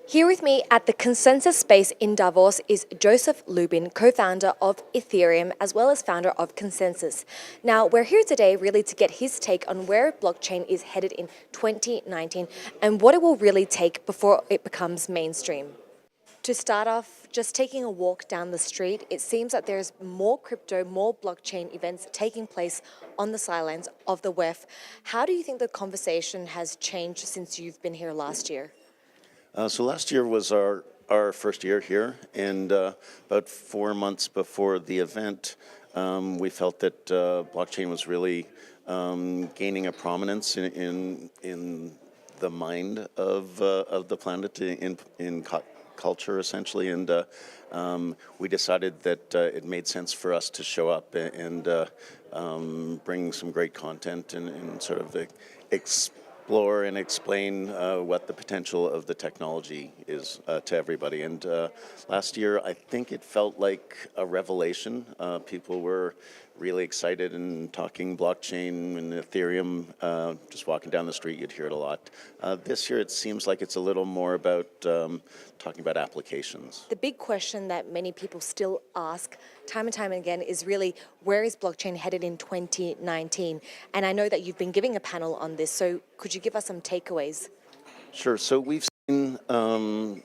Here with me at the ConsenSys space in Davos is Joseph Lubin, co-founder of Ethereum, as well as founder of ConsenSys. Now, we're here today really to get his take on where blockchain is headed in 2019 and what it will really take before it becomes mainstream. To start off, just taking a walk down the street, it seems that there's more crypto, more blockchain events taking place on the sidelines of the WEF. How do you think the conversation has changed since you've been here last year? So last year was our first year here, and about 4 months before the event, we felt that blockchain was really gaining a prominence in the mind of the planet, in culture essentially, and we decided that it made sense for us to show up and bring some great content and sort of explore and explain what the potential of the technology is to everybody. And last year, I think it felt like a revelation. People were really excited and talking blockchain and Ethereum. Just walking down the street, you'd hear it a lot. This year, it seems like it's a little more about talking about applications. The big question that many people still ask time and time again is really, where is blockchain headed in 2019? And I know that you've been giving a panel on this, so could you give us some takeaways? Sure. So we've seen,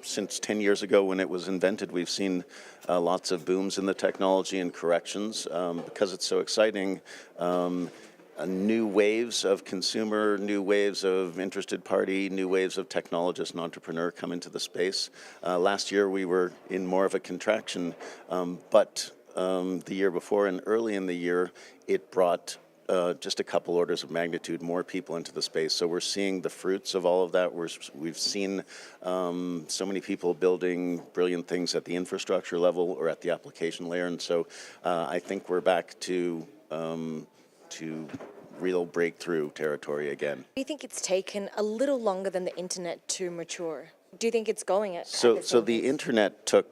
since 10 years ago when it was invented, we've seen lots of booms in the technology and corrections. Because it's so exciting, new waves of consumer, new waves of interested party, new waves of technologist and entrepreneur come into the space. Last year we were in more of a contraction, but the year before and early in the year, it brought just a couple orders of magnitude more people into the space. So we're seeing the fruits of all of that. We've seen so many people building brilliant things at the infrastructure level or at the application layer. And so I think we're back to real breakthrough territory again. Do you think it's taken a little longer than the internet to mature? Do you think it's going at So the the internet took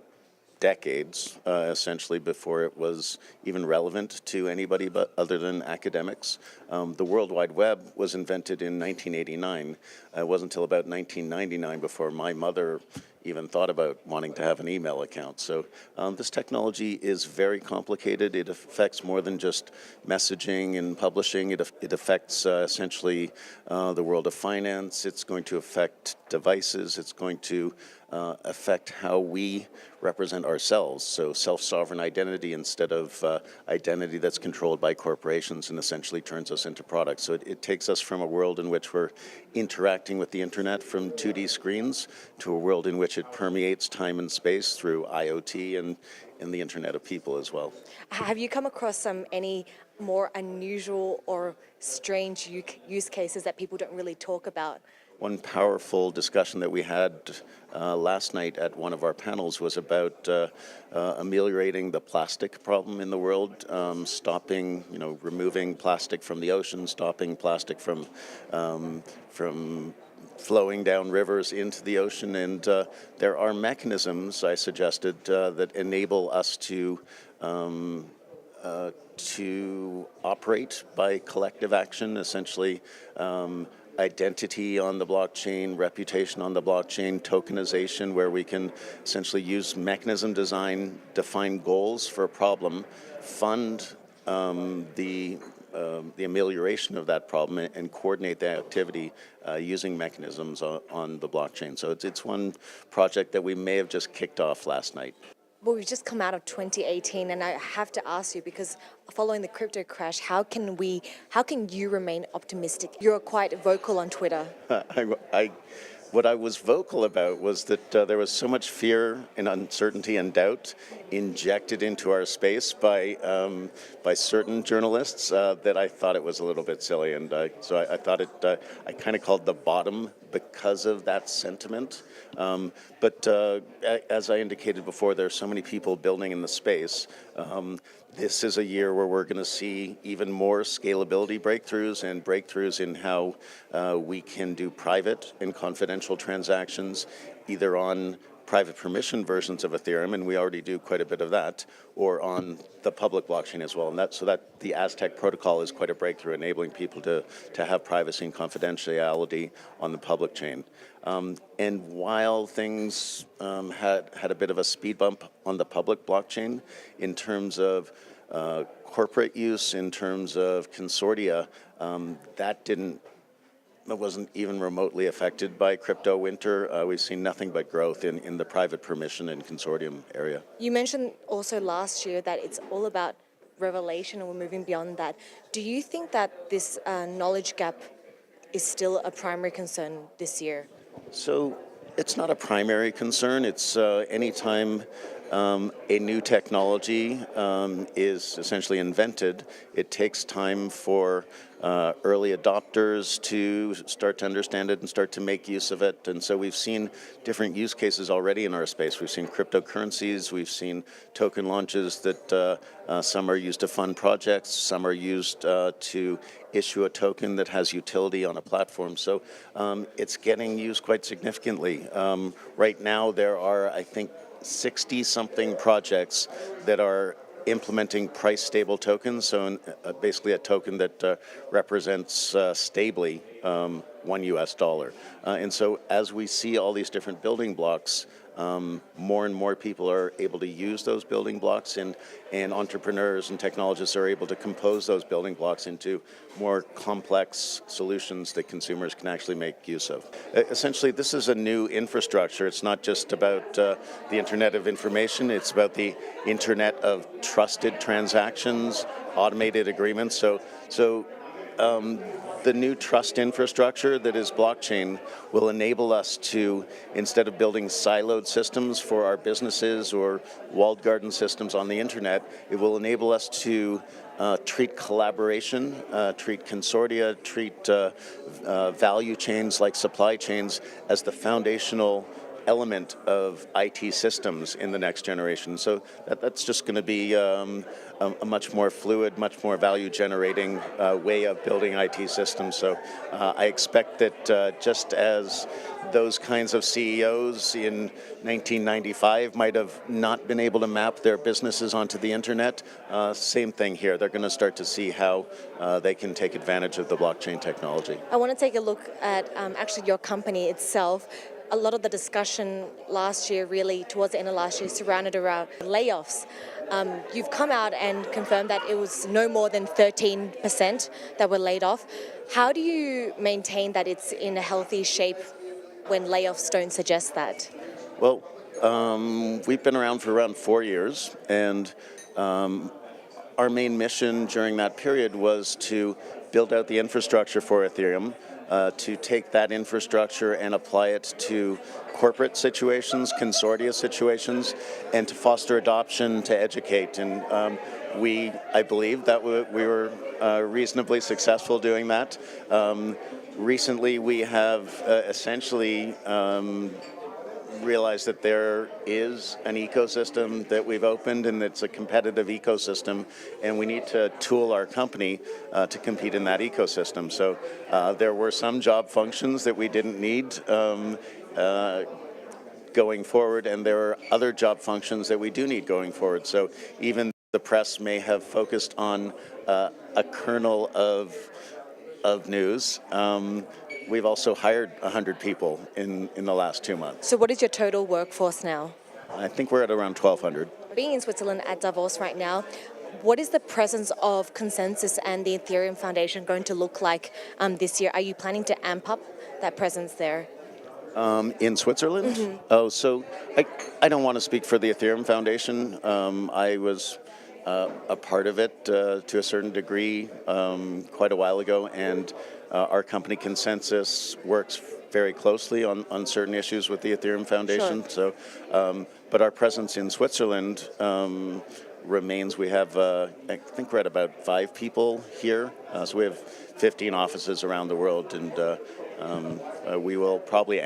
decades, essentially, before it was even relevant to anybody but other than academics. The World Wide Web was invented in 1989. It wasn't until about 1999 before my mother even thought about wanting to have an email account. So this technology is very complicated. It affects more than just messaging and publishing. It affects essentially the world of finance. It's going to affect devices. It's going to affect how we represent ourselves. So self-sovereign identity instead of identity that's controlled by corporations and essentially turns us into products. So it takes us from a world in which we're interacting with the internet from 2D screens to a world in which it permeates time and space through IoT and the Internet of People as well. Have you come across any more unusual or strange use cases that people don't really talk about? One powerful discussion that we had last night at one of our panels was about ameliorating the plastic problem in the world, stopping, removing plastic from the ocean, stopping plastic from flowing down rivers into the ocean. And there are mechanisms, I suggested, that enable us to operate by collective action, essentially identity on the blockchain, reputation on the blockchain, tokenization, where we can essentially use mechanism design, define goals for a problem, fund the amelioration of that problem, and coordinate the activity using mechanisms on the blockchain. So it's one project that we may have just kicked off last night. Well, we've just come out of 2018, and I have to ask you, because following the crypto crash, how can you remain optimistic? You're quite vocal on Twitter. What I was vocal about was that there was so much fear and uncertainty and doubt injected into our space by certain journalists that I thought it was a little bit silly, and so I thought I kind of called the bottom because of that sentiment. But as I indicated before, there are so many people building in the space. This is a year where we're going to see even more scalability breakthroughs and breakthroughs in how we can do private and confidential transactions, either on private permission versions of Ethereum, and we already do quite a bit of that, or on the public blockchain as well. And so that the Aztec protocol is quite a breakthrough, enabling people to have privacy and confidentiality on the public chain. And while things had a bit of a speed bump on the public blockchain in terms of corporate use, in terms of consortia, that wasn't even remotely affected by crypto winter. We've seen nothing but growth in the private permission and consortium area. You mentioned also last year that it's all about revelation and we're moving beyond that. Do you think that this knowledge gap is still a primary concern this year? So it's not a primary concern. It's anytime a new technology is essentially invented, it takes time for early adopters to start to understand it and start to make use of it. And so we've seen different use cases already in our space. We've seen cryptocurrencies, we've seen token launches that some are used to fund projects, some are used to issue a token that has utility on a platform. So it's getting used quite significantly. Right now there are, I think, 60-something projects that are implementing price-stable tokens, so basically a token that represents stably $1. And so as we see all these different building blocks, more and more people are able to use those building blocks, and entrepreneurs and technologists are able to compose those building blocks into more complex solutions that consumers can actually make use of. Essentially, this is a new infrastructure. It's not just about the Internet of Information, it's about the Internet of trusted transactions, automated agreements. So the new trust infrastructure that is blockchain will enable us to, instead of building siloed systems for our businesses or walled garden systems on the internet, it will enable us to treat collaboration, treat consortia, treat value chains like supply chains as the foundational element of IT systems in the next generation. So that's just going to be a much more fluid, much more value-generating way of building IT systems. So I expect that just as those kinds of CEOs in 1995 might have not been able to map their businesses onto the internet, same thing here. They're going to start to see how they can take advantage of the blockchain technology. I want to take a look at actually your company itself. A lot of the discussion last year, really towards the end of last year, surrounded around layoffs. You've come out and confirmed that it was no more than 13% that were laid off. How do you maintain that it's in a healthy shape when layoffs don't suggest that? Well, we've been around for around 4 years, and our main mission during that period was to build out the infrastructure for Ethereum, to take that infrastructure and apply it to corporate situations, consortia situations, and to foster adoption, to educate. And I believe that we were reasonably successful doing that. Recently, we have essentially realize that there is an ecosystem that we've opened, and it's a competitive ecosystem, and we need to tool our company to compete in that ecosystem. So there were some job functions that we didn't need going forward, and there are other job functions that we do need going forward. So even the press may have focused on a kernel of news. We've also hired 100 people in the last 2 months. So what is your total workforce now? I think we're at around 1,200. Being in Switzerland at Davos right now, what is the presence of ConsenSys and the Ethereum Foundation going to look like this year? Are you planning to amp up that presence there? In Switzerland? Mm-hmm. Oh, so I don't want to speak for the Ethereum Foundation. I was a part of it to a certain degree quite a while ago, and our company ConsenSys works very closely on certain issues with the Ethereum Foundation. Sure. So, but our presence in Switzerland remains. We have, I think we're at about 5 people here. So we have 15 offices around the world, and we will probably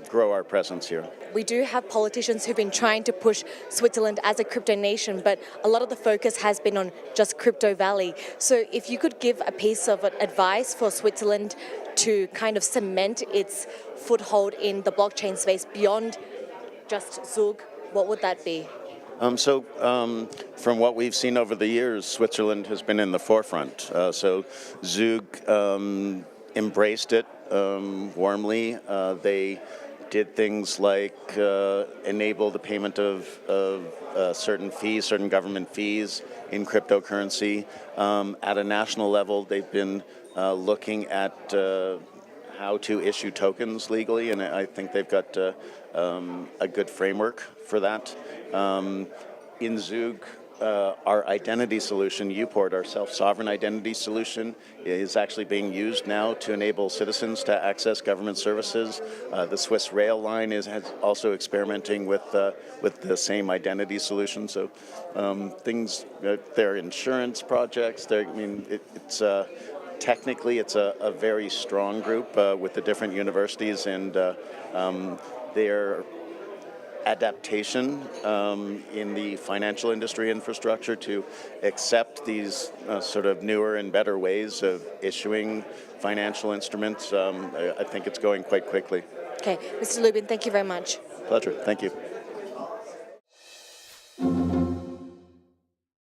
grow our presence here. We do have politicians who've been trying to push Switzerland as a crypto nation, but a lot of the focus has been on just Crypto Valley. So if you could give a piece of advice for Switzerland to kind of cement its foothold in the blockchain space beyond just Zug, what would that be? From what we've seen over the years, Switzerland has been in the forefront. So Zug embraced it warmly. They did things like enable the payment of certain fees, certain government fees in cryptocurrency. At a national level, they've been looking at how to issue tokens legally, and I think they've got a good framework for that. In Zug, our identity solution, UPort, our self-sovereign identity solution, is actually being used now to enable citizens to access government services. The Swiss rail line is also experimenting with the same identity solution. So things, their insurance projects, it's technically it's a very strong group with the different universities, and their adaptation in the financial industry infrastructure to accept these sort of newer and better ways of issuing financial instruments. I think it's going quite quickly. Okay, Mr. Lubin, thank you very much. Pleasure. Thank you.